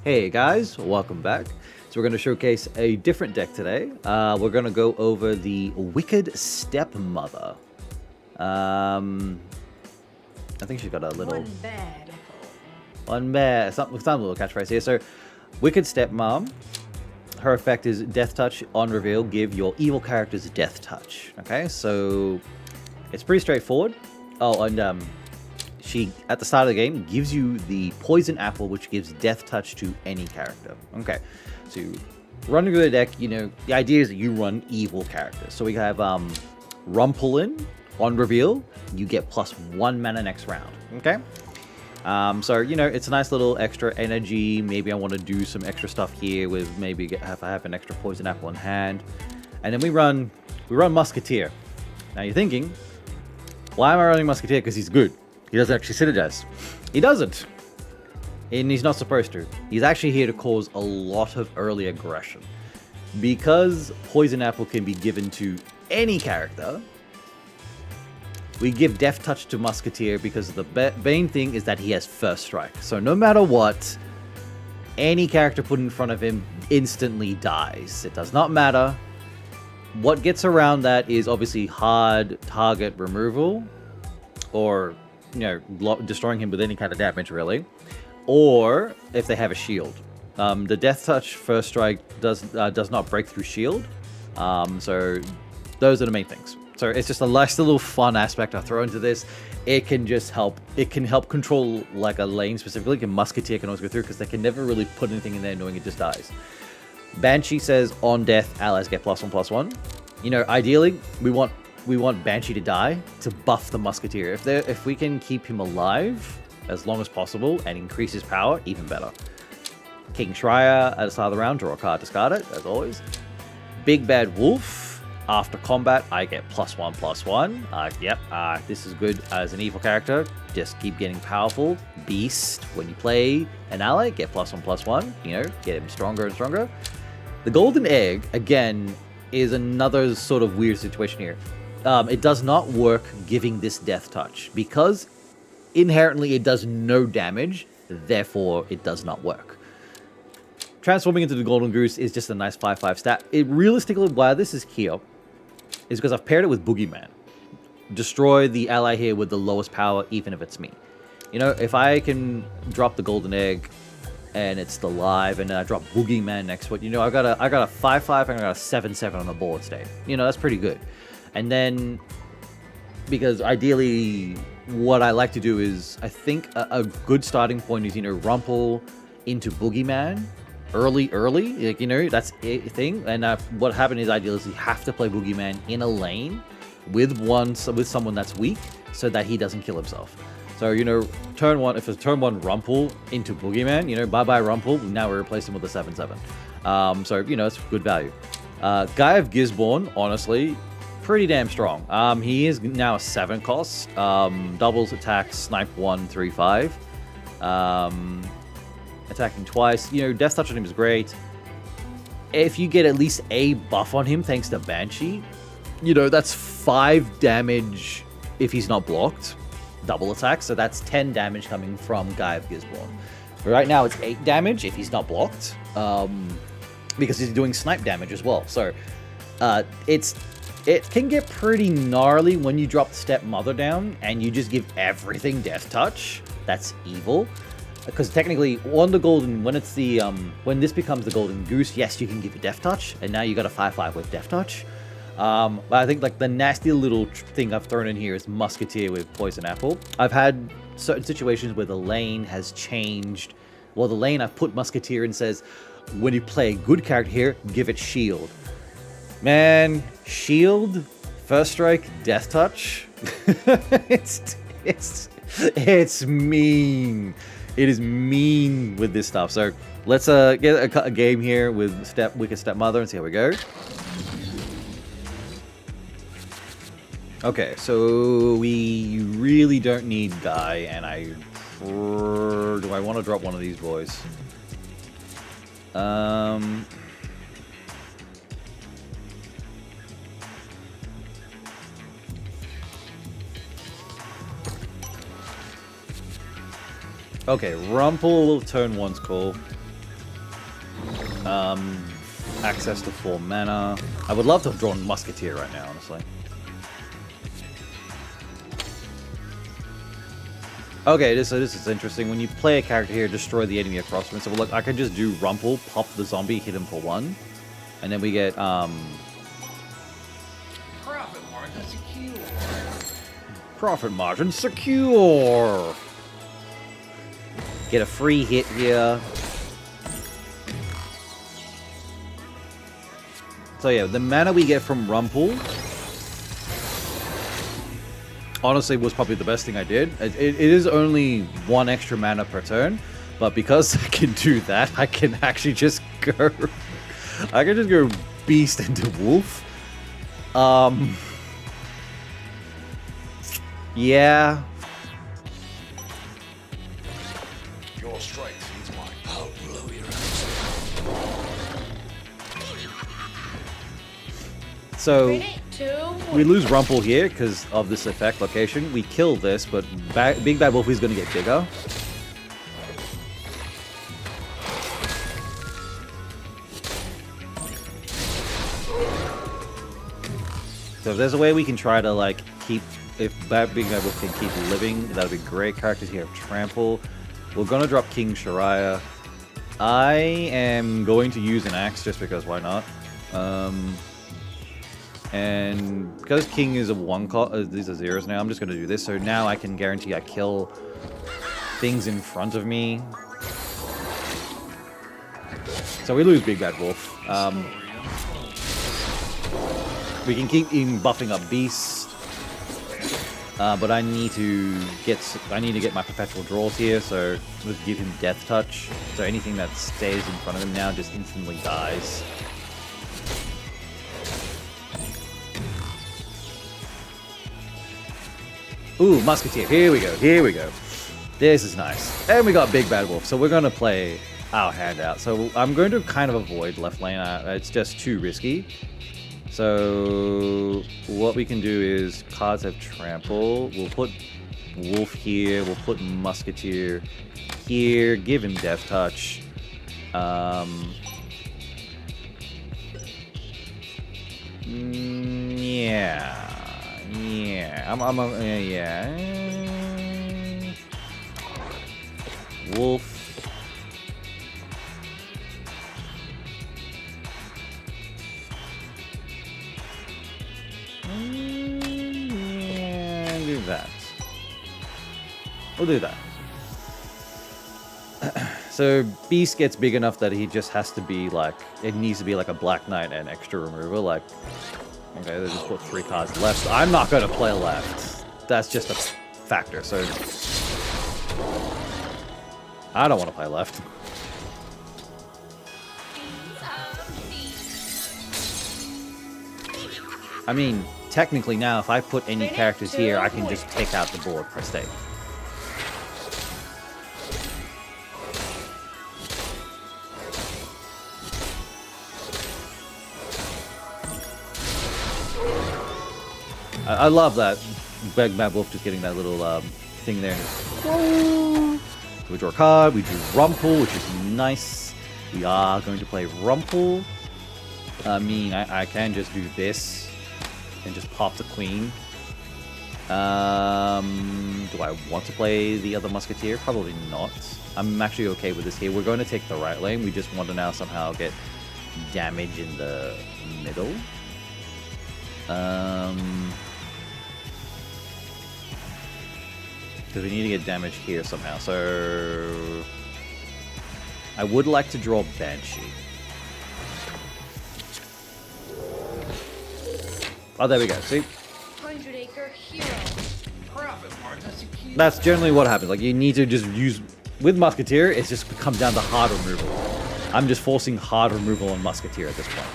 Hey guys, welcome back. So we're going to showcase a different deck today. We're going to go over the Wicked Stepmother. I think she's got a little... One bad. Some little catchphrase here. So, Wicked Stepmom. Her effect is Death Touch. On reveal, give your evil characters Death Touch. Okay, so it's pretty straightforward. Oh, and she, at the start of the game, gives you the Poison Apple, which gives Death Touch to any character. Okay, so running through the deck, you know, the idea is that you run evil characters. So we have Rumpelin. On reveal, you get +1 mana next round. Okay, so you know, it's a nice little extra energy. Maybe I want to do some extra stuff here with maybe if I have an extra Poison Apple in hand, and then we run Musketeer. Now you're thinking, why am I running Musketeer? Because he's good. He doesn't actually synergize. He doesn't. And he's not supposed to. He's actually here to cause a lot of early aggression. Because Poison Apple can be given to any character, we give Death Touch to Musketeer because the main thing is that he has First Strike. So no matter what, any character put in front of him instantly dies. It does not matter. What gets around that is obviously hard target removal, or you know, destroying him with any kind of damage, really, or if they have a shield. The Death Touch First Strike does not break through shield, so those are the main things. So it's just a nice little fun aspect I throw into this. It can just help. It can help control like a lane specifically. And Musketeer can always go through because they can never really put anything in there knowing it just dies. Banshee says on death, allies get +1/+1. You know, ideally we want Banshee to die to buff the Musketeer. If we can keep him alive as long as possible and increase his power, even better. King Schreier at the start of the round, draw a card, discard it, as always. Big Bad Wolf. After combat, I get +1/+1. This is good as an evil character. Just keep getting powerful. Beast, when you play an ally, get +1/+1. You know, get him stronger and stronger. The Golden Egg, again, is another sort of weird situation here. It does not work giving this Death Touch because inherently it does no damage, therefore it does not work. Transforming into the Golden Goose is just a nice 5/5 stat. It realistically, why this is here is because I've paired it with Boogeyman. Destroy the ally here with the lowest power, even if it's me. You know, if I can drop the Golden Egg and it's still alive, and then I drop Boogeyman next to it, you know, I got a 5/5 and I got a 7/7 on the board state. You know, that's pretty good. And then, because ideally, what I like to do is, I think a good starting point is, you know, Rumple into Boogeyman early, like, you know, that's a thing. And what happened is, ideally, is you have to play Boogeyman in a lane with someone that's weak, so that he doesn't kill himself. So, you know, turn one, if it's turn one Rumple into Boogeyman, you know, bye Rumple. Now we replace him with a 7/7. So, you know, it's good value. Guy of Gisborne, honestly, pretty damn strong. He is now a 7 cost. Doubles attack, snipe 1, 3, 5. Attacking twice. You know, Death Touch on him is great. If you get at least a buff on him thanks to Banshee, you know, that's 5 damage if he's not blocked. Double attack, so that's 10 damage coming from Guy of Gisborne. Right now it's 8 damage if he's not blocked, because he's doing snipe damage as well. So it can get pretty gnarly when you drop the Stepmother down and you just give everything Death Touch. That's evil. Because technically, on the golden, when it's the when this becomes the Golden Goose, yes, you can give it Death Touch, and now you got a 5/5 with Death Touch. But I think like the nasty little thing I've thrown in here is Musketeer with Poison Apple. I've had certain situations where the lane has changed. Well, the lane I've put Musketeer in says, when you play a good character here, give it Shield. Man, Shield, First Strike, Death Touch. it's mean. It is mean with this stuff. So let's get a game here with Wicked Stepmother and see how we go. Okay, so we really don't need Guy, and do I want to drop one of these boys? Okay, Rumple turn 1's cool. Access to 4 mana. I would love to have drawn Musketeer right now, honestly. Okay, so this is interesting. When you play a character here, destroy the enemy across from it. So look, I can just do Rumple, pop the zombie, hit him for 1. And then we get, Profit margin secure. Profit margin secure. Get a free hit here. So yeah, the mana we get from Rumple honestly was probably the best thing I did. It is only 1 extra mana per turn, but because I can do that, I can actually just go... I can just go Beast into Wolf. Yeah. Your strength needs mine. I'll blow your ass. So we lose Rumple here because of this effect location. We kill this, but Big Bad Wolf is going to get bigger. So if there's a way we can try to like keep, if Big Bad Wolf can keep living, that would be great. Characters here have Trample. We're going to drop King Shariah. I am going to use an axe just because why not? And because King is a 1 cost, these are 0s now, I'm just going to do this. So now I can guarantee I kill things in front of me. So we lose Big Bad Wolf. We can keep even buffing up Beast. But I need to get my perpetual draws here, so let's give him Death Touch. So anything that stays in front of him now just instantly dies. Ooh, Musketeer. Here we go. Here we go. This is nice. And we got Big Bad Wolf, so we're going to play our hand out. So I'm going to kind of avoid left lane. It's just too risky. So what we can do is cards have Trample. We'll put Wolf here. We'll put Musketeer here. Give him Death Touch. Yeah. Yeah. Wolf. Yeah, do that. We'll do that. So Beast gets big enough that he just has to be like, it needs to be like a Black Knight and extra removal. Like, okay, they just put 3 cards left. I'm not going to play left. That's just a factor. So I don't want to play left. I mean, technically now, if I put any characters here, I can just take out the board per state. I love that Big Bad Wolf just getting that little thing there. So we draw a card, we drew Rumple, which is nice. We are going to play Rumple. I mean, I can just do this and just pop the Queen. Do I want to play the other Musketeer? Probably not. I'm actually okay with this here. We're going to take the right lane. We just want to now somehow get damage in the middle. Because we need to get damage here somehow. So I would like to draw Banshee. Oh, there we go. See? 100-acre hero. That's generally what happens. Like, you need to just use... With Musketeer, it just comes down to hard removal. I'm just forcing hard removal on Musketeer at this point.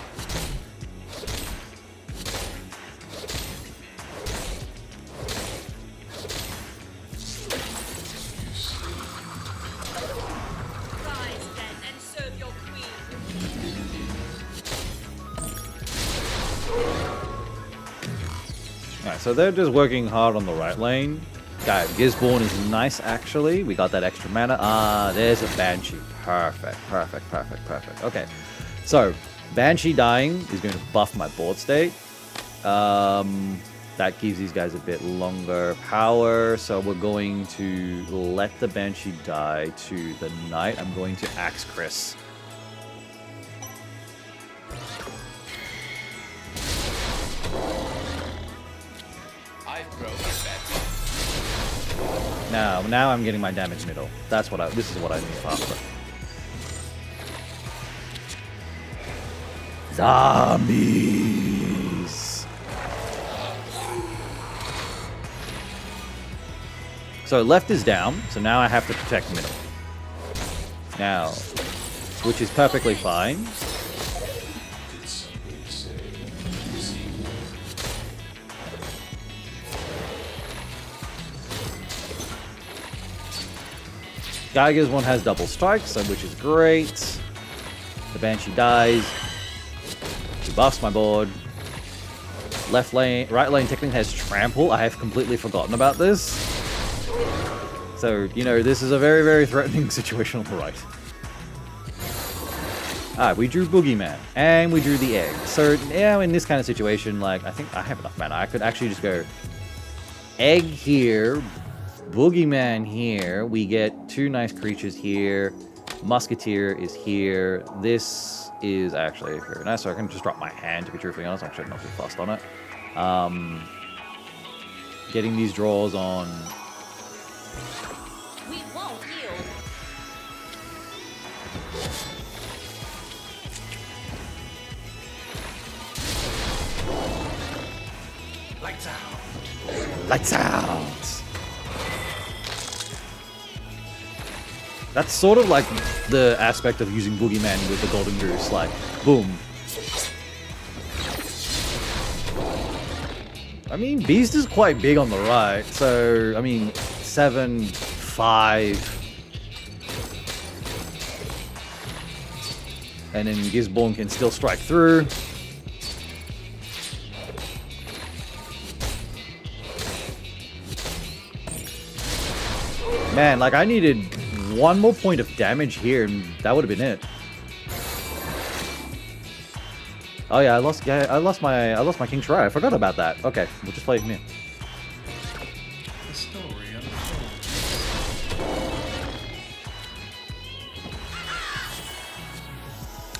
So they're just working hard on the right lane. Okay, Gisborne is nice, actually. We got that extra mana. There's a Banshee. Perfect, perfect, perfect, perfect. Okay, so Banshee dying is going to buff my board state. That gives these guys a bit longer power, so we're going to let the Banshee die to the Knight. I'm going to Axe Chris. Now I'm getting my damage middle. This is what I need faster. Zombies. So left is down, so now I have to protect middle. Now, which is perfectly fine. Geiger's one has double strikes, which is great. The Banshee dies. He buffs my board. Left lane, right lane technically has trample. I have completely forgotten about this. So, you know, this is a very, very threatening situation on the right. Alright, we drew Boogeyman, and we drew the egg. So, now in this kind of situation, like, I think I have enough mana. I could actually just go egg here, Boogeyman here. We get two nice creatures here. Musketeer is here. This is actually very nice, so I can just drop my hand, to be truthfully honest. I'm actually not too fast on it. Getting these draws on. We won't yield. Lights out. Lights out! That's sort of like the aspect of using Boogeyman with the Golden Goose, like, boom. I mean, Beast is quite big on the right, so, I mean, 7, 5. And then Gisborne can still strike through. Man, like, I needed one more point of damage here, and that would have been it. Oh yeah, I lost my King Shrai. I forgot about that. Okay, we'll just play him in. The story unfolds.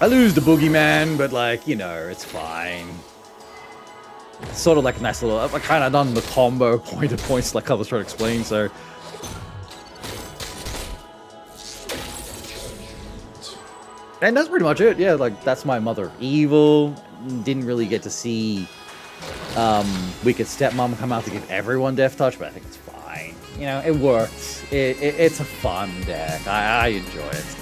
I lose the Boogeyman, but like, you know, it's fine. It's sort of like a nice little. I kind of done the combo points like I was trying to explain. So. And that's pretty much it. Yeah, like, that's my Mother Evil. Didn't really get to see Wicked Stepmom come out to give everyone Death Touch, but I think it's fine. You know, it works. It's a fun deck. I enjoy it.